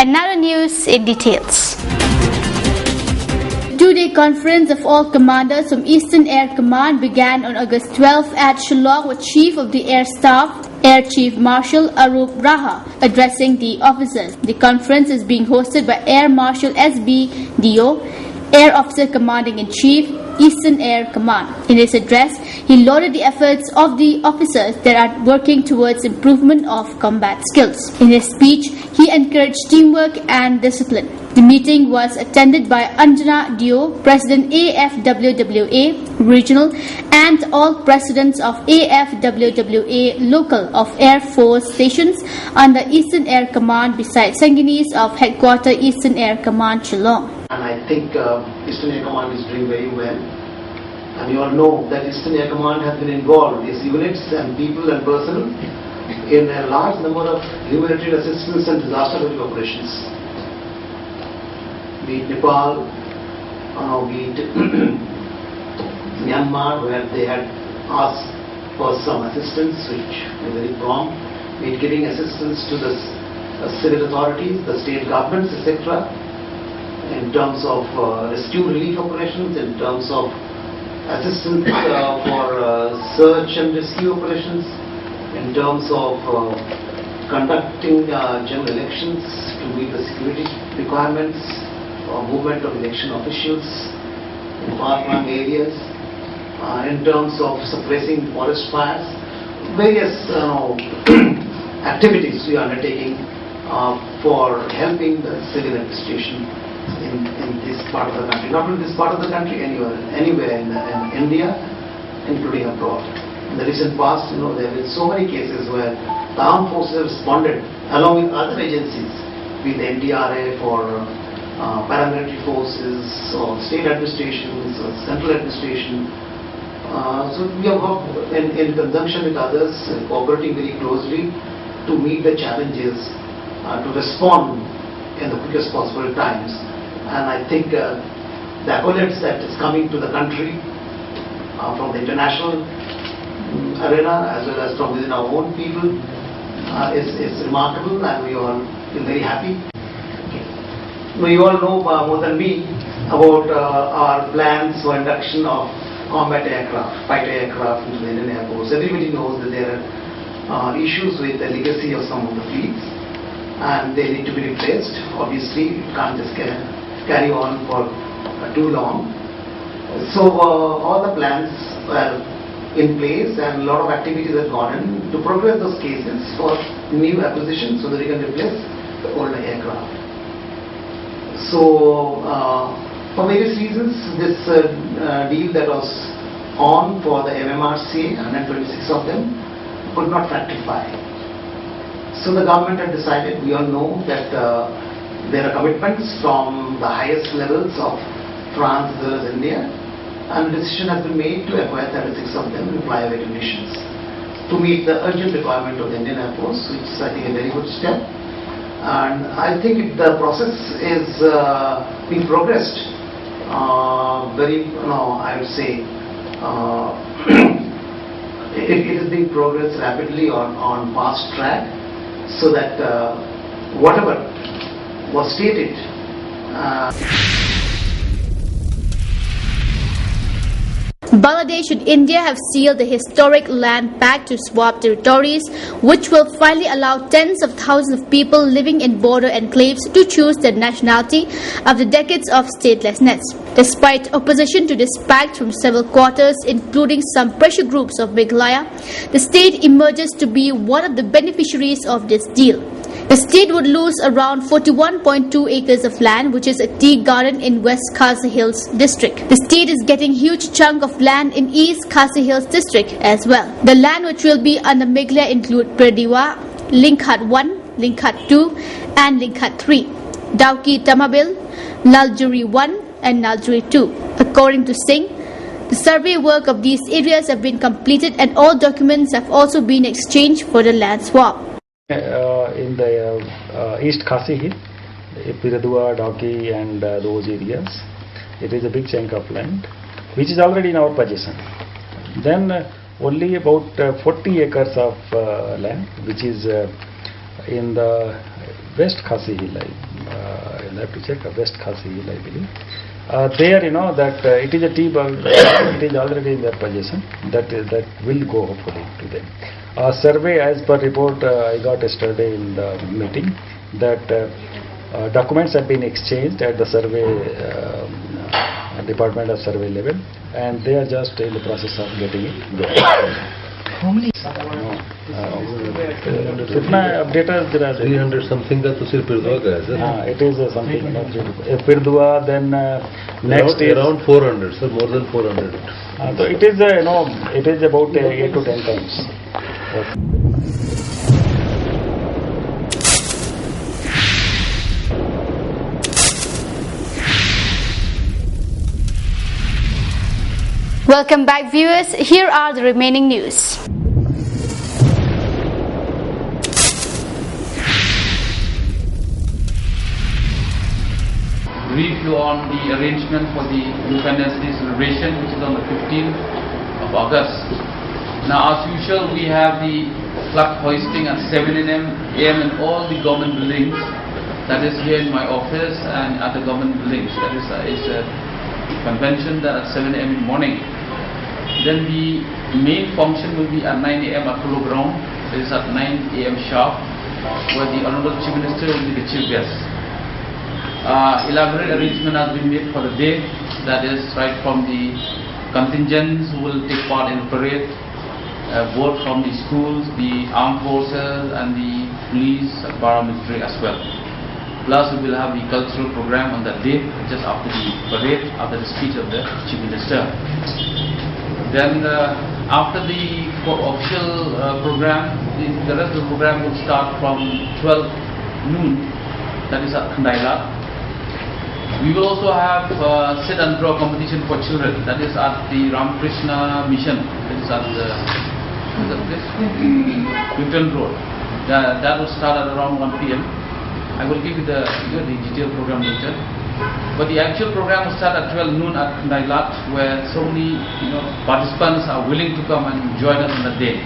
And now the news in details. The two-day conference of all commanders from Eastern Air Command began on August 12 at Shillong with Chief of the Air Staff, Air Chief Marshal Arup Raha, addressing the officers. The conference is being hosted by Air Marshal S.B. Dio, Air Officer Commanding-in-Chief, Eastern Air Command. In his address, he lauded the efforts of the officers that are working towards improvement of combat skills. In his speech, he encouraged teamwork and discipline. The meeting was attended by Anjana Dio, President AFWWA Regional, and all presidents of AFWWA Local of Air Force stations under Eastern Air Command besides Sanguinis of Headquarter Eastern Air Command Shillong. And I think Eastern Air Command is doing very well. And you all know that Eastern Air Command has been involved, its units and people and personnel, in a large number of humanitarian assistance and disaster relief operations. Be it Nepal, be it Myanmar, where they had asked for some assistance, which was very prompt, be it giving assistance to the civil authorities, the state governments, etc., in terms of rescue relief operations, in terms of assistance for search and rescue operations, in terms of conducting general elections to meet the security requirements, movement of election officials in far-flung areas, in terms of suppressing forest fires, various activities we are undertaking for helping the civil administration in this part of the country. Not only this part of the country, anywhere in India, including abroad. In the recent past, there have been so many cases where the armed forces have responded along with other agencies, be it the NDRF or paramilitary forces or state administrations or central administration. So we have worked in conjunction with others, cooperating very closely to meet the challenges, to respond in the quickest possible times. And I think the accolades that is coming to the country from the international arena as well as from within our own people is remarkable, and we all feel very happy. You all know more than me about our plans for induction of combat aircraft, fighter aircraft into the Indian Air Force. Everybody knows that there are issues with the legacy of some of the fleets, and they need to be replaced. Obviously, you can't just carry on for too long. So all the plans were in place, and a lot of activities have gone in to progress those cases for new acquisitions so that we can replace the older aircraft. So for various reasons, this deal that was on for the MMRCA, 126 of them, could not fructify. So the government had decided, we all know that there are commitments from the highest levels of France as well as India, and a decision has been made to acquire 36 of them in flyaway conditions to meet the urgent requirement of the Indian Air Force, which is, I think, a very good step. And I think the process is being progressed very, I would say, it is being progressed rapidly on fast track, so that whatever was stated Bangladesh and India have sealed the historic land pact to swap territories, which will finally allow tens of thousands of people living in border enclaves to choose their nationality after decades of statelessness. Despite opposition to this pact from several quarters, including some pressure groups of Meghalaya, the state emerges to be one of the beneficiaries of this deal. The state would lose around 41.2 acres of land, which is a tea garden in West Khasi Hills district. The state is getting huge chunk of land in East Khasi Hills district as well. The land which will be under Meghalaya include Perdiwa, Linkhut 1, Linkhut 2 and Linkhut 3, Dauki Tamabil, Naljuri 1 and Naljuri 2. According to Singh, the survey work of these areas have been completed and all documents have also been exchanged for the land swap. In the East Khasi Hill, Piradua, Dauki and those areas, it is a big chunk of land which is already in our possession. Then only about 40 acres of land which is in the West Khasi Hill. I'll have to check. West Khasi Hill, I believe. There, that it is a T-bug. It is already in their possession. That will go hopefully to them. Survey, as per report I got yesterday in the meeting, that documents have been exchanged at the survey department of survey level, and they are just in the process of getting it going. How many? कितना updaters there are? 300 something का तो सिर्फ पिरदुआ का है sir. It is something. Pirdua, then next is around 400, sir, more than 400. So it is it is about 8 to 10 times. Welcome back, viewers. Here are the remaining news. Brief you on the arrangement for the Independence Day celebration, which is on the 15th of August. Now, as usual, we have the flag hoisting at 7 a.m. in all the government buildings. That is here in my office and at the government buildings. That is a convention that at 7 a.m. in the morning. Then the main function will be at 9 a.m. at Polo Ground. That is at 9 a.m. sharp, where the Honorable Chief Minister will be the chief guest. Elaborate arrangement has been made for the day. That is right from the contingents who will take part in the parade, both from the schools, the armed forces and the police and paramilitary as well. Plus we will have the cultural program on that day, just after the parade, after the speech of the Chief Minister. Then after the official program, the rest of the program will start from 12 noon, that is at Khandailat. We will also have sit and draw competition for children, that is at the Ramakrishna Mission, that is at Newton Road. That will start at around 1 p.m. I will give you the detailed program later. But the actual program will start at 12 noon at Khandailat, where so many participants are willing to come and join us on that day.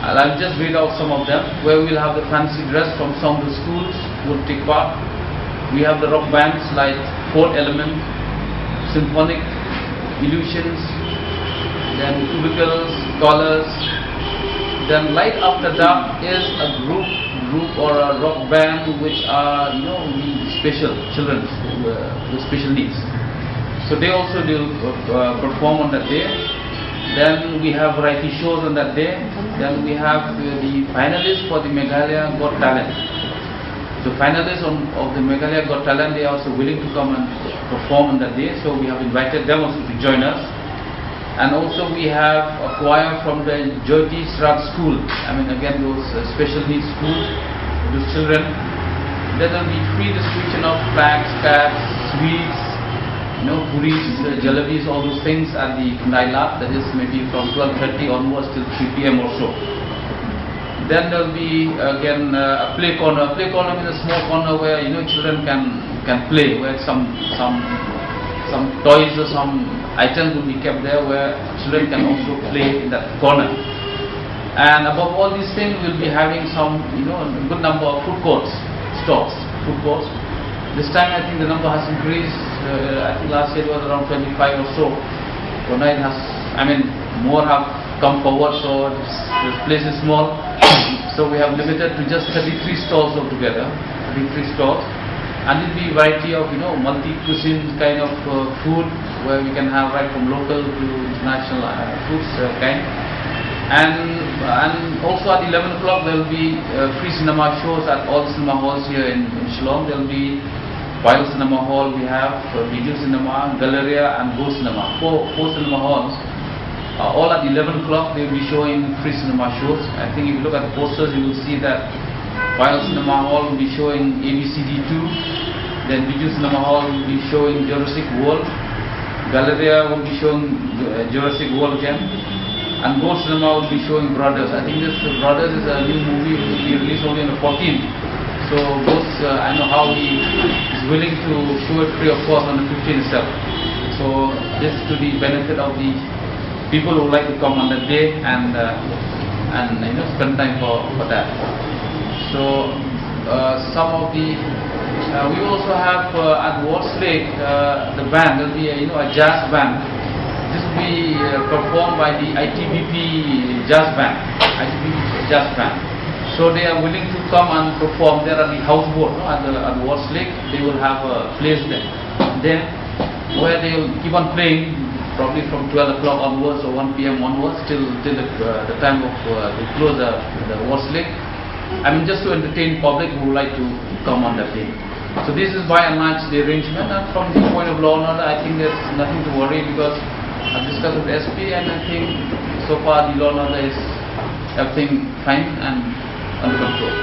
I'll just read out some of them, where we will have the fancy dress from some of the schools who will take part. We have the rock bands like Fourth Element, Symphonic, Illusions, then Cubicles, Scholars. Then right after that is a group or a rock band which are the special children with special needs. So they also will perform on that day. Then we have variety shows on that day. Then we have the finalists for the Meghalaya Got Talent. The finalists of the Meghalaya Got Talent, they are also willing to come and perform on that day. So we have invited them also to join us. And also we have a choir from the Jyoti Srad School. I mean, again, those special needs schools, those children. Then there will be free distribution of flags, caps, sweets, puris, jalebis, all those things at the Khandailat. That is maybe from 12:30 onwards till 3 p.m. or so. Then there will be again a play corner. A play corner is a small corner where children can play, where some toys or some items will be kept there where children can also play in that corner. And above all these things, we'll be having some a good number of food courts, stalls, food courts. This time I think the number has increased. I think last year it was around 25 or so. So now it has, more have come forward, so this place is small. So we have limited to just 33 stalls altogether, 33 stalls. And it will be a variety of multi-cuisine kind of food, where we can have right from local to international foods kind. And also at 11 o'clock there will be free cinema shows at all cinema halls here in Shillong. There will be Wild Cinema Hall, we have Video Cinema, Galleria and Go Cinema. Four cinema halls. All at 11 o'clock they will be showing free cinema shows. I think if you look at the posters, you will see that Wild Cinema Hall will be showing ABCD2, then Video Cinema Hall will be showing Jurassic World, Galleria will be showing Jurassic World again, and Go Cinema will be showing Brothers. I think this Brothers is a new movie, it will be released only on the 14th. So I know how he is willing to show it free of cost on the 15th itself. So this to the benefit of the people who like to come on that day and spend time for that. So some of the. We also have at Walls Lake the band. There will be a jazz band. This will be performed by the ITBP jazz band. So they are willing to come and perform there at the houseboat at Walls Lake. They will have a place there. Then where they will keep on playing probably from 12 o'clock onwards or 1 p.m. onwards till the time of they close the Walls Lake. I mean, just to entertain public who would like to come on that day. So this is by and large the arrangement, and from the point of law and order, I think there's nothing to worry because I've discussed with SP and I think so far the law and order is everything fine and under control.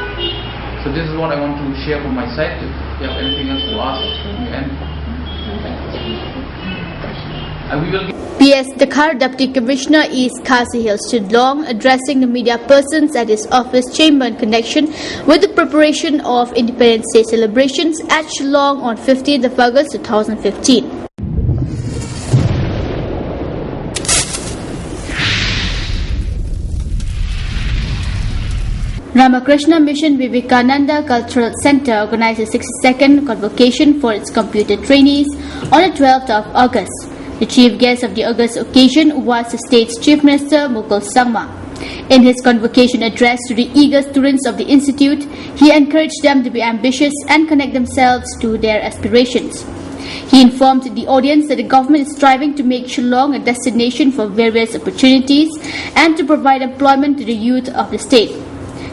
So this is what I want to share from my side. If you have anything else to ask, PS Dakhar Deputy Commissioner East Khasi Hills stood long addressing the media persons at his office chamber in connection with the preparation of Independence Day celebrations at Shillong on 15th of August 2015. Ramakrishna Mission Vivekananda Cultural Center organized a 62nd convocation for its computer trainees on the 12th of August. The chief guest of the August occasion was the state's Chief Minister Mukul Sangma. In his convocation address to the eager students of the institute, he encouraged them to be ambitious and connect themselves to their aspirations. He informed the audience that the government is striving to make Shillong a destination for various opportunities and to provide employment to the youth of the state.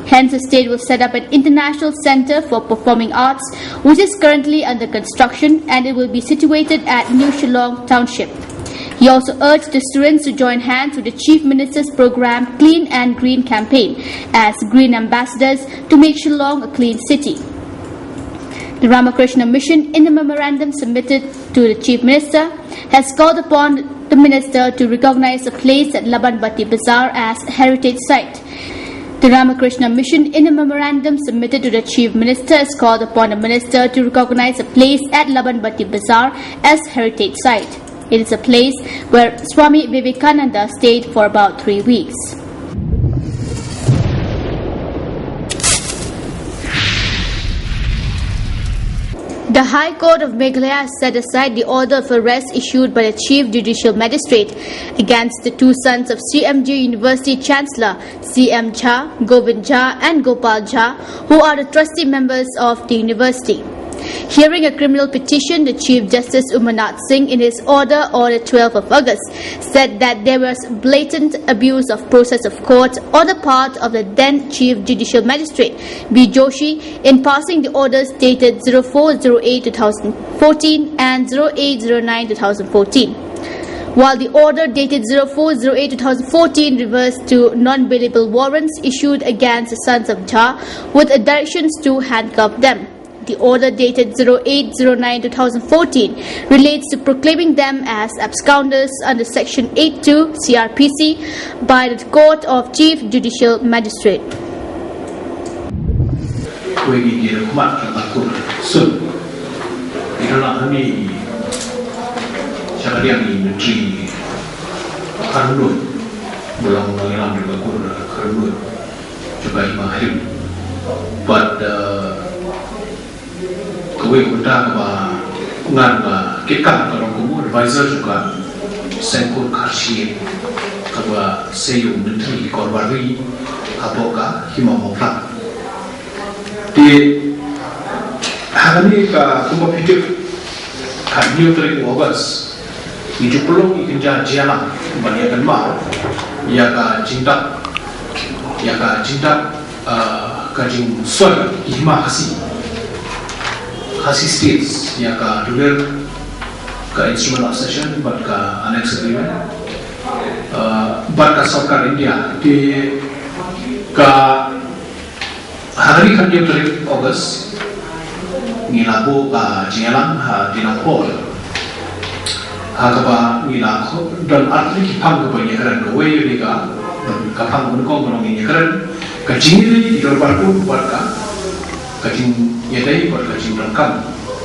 Hence, the state will set up an international center for performing arts, which is currently under construction, and it will be situated at New Shillong Township. He also urged the students to join hands with the Chief Minister's program Clean and Green campaign as green ambassadors to make Shillong a clean city. The Ramakrishna Mission, in the memorandum submitted to the Chief Minister, has called upon the Minister to recognize a place at Labanbatti Bazaar as a heritage site. The Ramakrishna Mission, in a memorandum submitted to the Chief Minister, has called upon the Minister to recognize a place at Labanbatti Bazaar as heritage site. It is a place where Swami Vivekananda stayed for about 3 weeks. The High Court of Meghalaya has set aside the order of arrest issued by the Chief Judicial Magistrate against the two sons of CMG University Chancellor CM Jha, Govind Jha and Gopal Jha, who are the trustee members of the university. Hearing a criminal petition, the Chief Justice Umarnath Singh, in his order on the 12th of August, said that there was blatant abuse of process of court on the part of the then Chief Judicial Magistrate B. Joshi in passing the orders dated 04/08/2014 and 08/09/2014. While the order dated 04/08/2014 reversed to non-bailable warrants issued against the sons of Jha with directions to handcuff them. The order dated 08/09/2014 relates to proclaiming them as absconders under Section 82 CRPC by the Court of Chief Judicial Magistrate. But kawai kita ba ngan ba kita kalau kamu advisor juga sengkur khasi kawa seyu menteri korbari aboga himamofla di hari ka kompetitif kan new trade August itu perlu ikinja jalan banyak ma ya ka cinta kajing soal hima Khasi states yang ka dual ka instrument of session but ka annex agreement but ka sarkar India di ka hari khandi 3 August ngilabo ka jalan ha dinapol ha ka ba ngilako dan arti kipang ka banyak kan way ni ka kapang ko ngong ni kan ka jingri di dorbarku buat ka kajing yadai buat kajing rangkam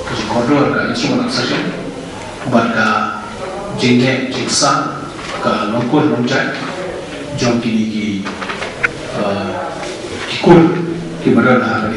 kajing koridor ka instrument of session buat ka jingnek jingsa ka longkul longjai jom kini ki kikul ki badan